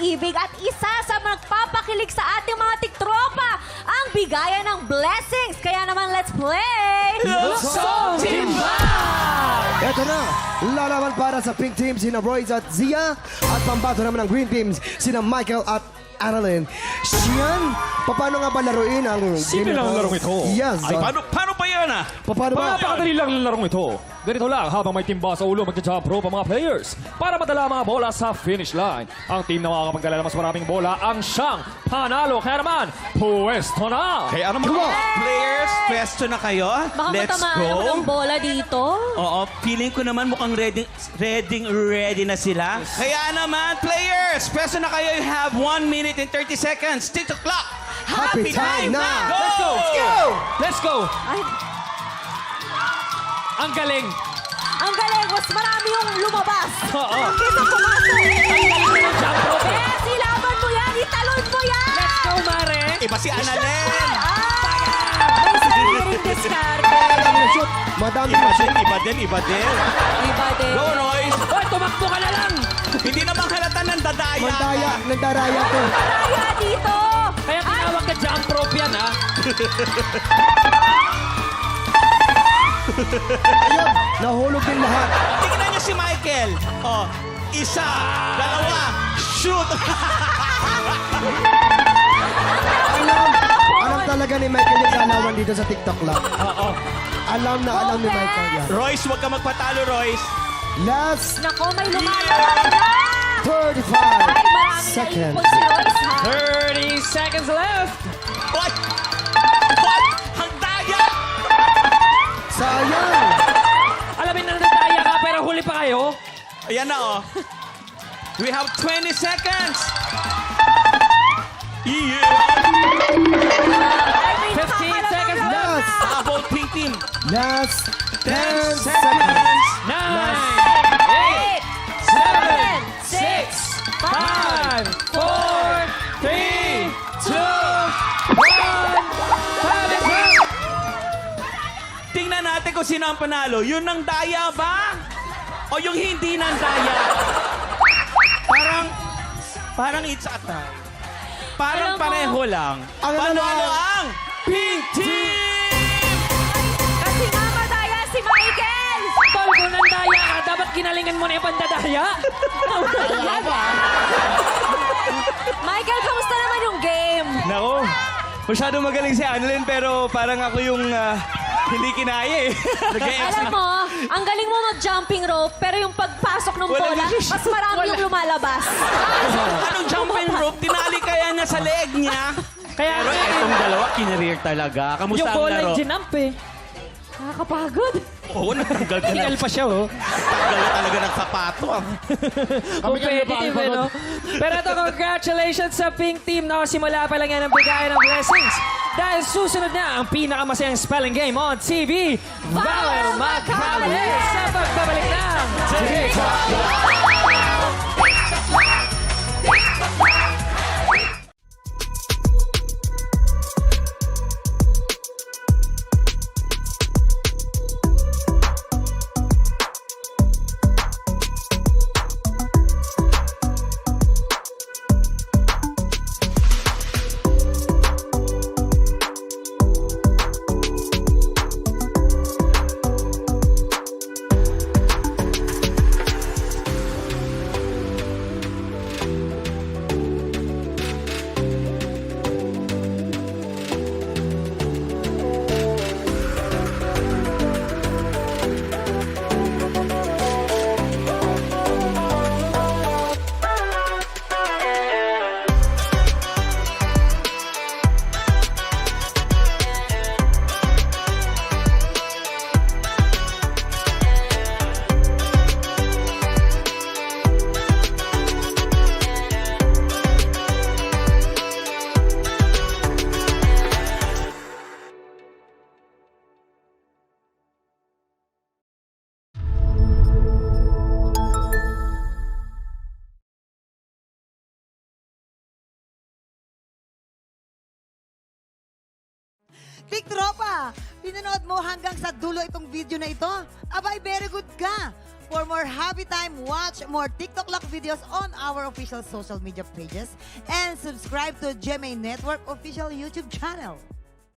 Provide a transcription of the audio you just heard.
pag-ibig at isa sa magpapakilig sa ating mga tiktropa, ang bigayan ng blessings. Kaya naman, let's play! Song Timba! Ito na, lalaban para sa pink team sina Royce at Zia at pambato naman ng green teams sina Michael at Annalyn. Siyan, paano nga ba laruin ang Simple lang ang larong ito. Yes. Ay, paano pa yan ah? Paano ba? Napakadali lang ang larong ito. Ganito lang habang may timba sa ulo magja-jump rope ang mga players para madala ang mga bola sa finish line. Ang team na makakapagdala ng mas maraming bola ang siyang panalo. Kaya naman, puwesto na! Kaya ano mga players, pwesto na kayo? Baka Let's matamaan ako ng go! bola dito. Oo, feeling ko naman mukhang ready na sila. Kaya naman, players, pwesto na kayo. You have 1 minute and 30 seconds. Tick the clock! Happy time na! Let's go! Let's go! Ay, Ang galing! ang galing. Mas marami yung lumabas. Oo. Kesa pumasok. Jump rope! Yes, ilaban mo yan. Italon mo yan. Let's go, Mare! Iba si Annalyn! May sarili ring diskarte. Shoot, madami na shoot. Iba din. Iba din. Go, Royce! Hoy, tumakbo ka na lang! Hindi naman halata ng dadaya. Nagdaraya to. Kaya dito. Kaya tinawag ka jump rope yan, ha? Ayun, nahulog din lahat. Tingnan niyo si Michael. Oh, isa, dalawa, shoot! Alam talaga ni Michael yung galawan dito sa TikTok lang. Oo. Alam ni Michael yan. Royce, huwag ka magpatalo, Royce. Last Nako, may lumalaban na. 35 Ay, marami seconds. na ipon si Royce, ha? 30 seconds left! What? What? Ang daya! Sayang! Alamin na nataya ka pero huli pa kayo. Ayan na, oh. We have 20 seconds. Yeah! Ay, may 15 nakakalaban seconds lang. left. Last, How about pink team? last 10 10 seconds. seconds. 9, 8, 7, 6, 5, 4, 3, 2, 1. Time is up! Tingnan natin kung sino ang panalo. Yun ang daya ba? O yung hindi ng daya? Parang it's a tie. Parang Alam mo, pareho lang. ang Panalo nanalo- ang pink team! Kasi nga madaya si Michael. Tol, kung nandaya ka, dapat ginalingan mo na yung pandadaya. Michael, kamusta naman yung game? Nako, masyadong magaling si Annalyn pero parang ako yung hindi kinaya eh. Alam mo, ang galing mo mag-jumping rope, pero yung pagpasok ng Walang bola, decision. mas marami yung lumalabas. Anong jumping rope? Tinali kaya niya sa leg niya. Kaya Pero itong dalawa, kinareer talaga. Kamusta yung ang bola laro? yung ginamp eh. Nakakapagod. Oo, natanggal ka na. Tingal pa siya oh. Tanggal na talaga ng sapato. Competitive eh, no? Pero ito, congratulations sa pink team. Nakasimula pa lang yan ang bigayan ng blessings. Dahil susunod na ang pinakamasayang spelling game on TV. Valor Macabre sa pagbabalik ng TikTok Big Tropa, pinanood mo hanggang sa dulo itong video na ito? Abay, very good ka. For more Happy Time, watch more TikTok Lock videos on our official social media pages and subscribe to GMA Network official YouTube channel.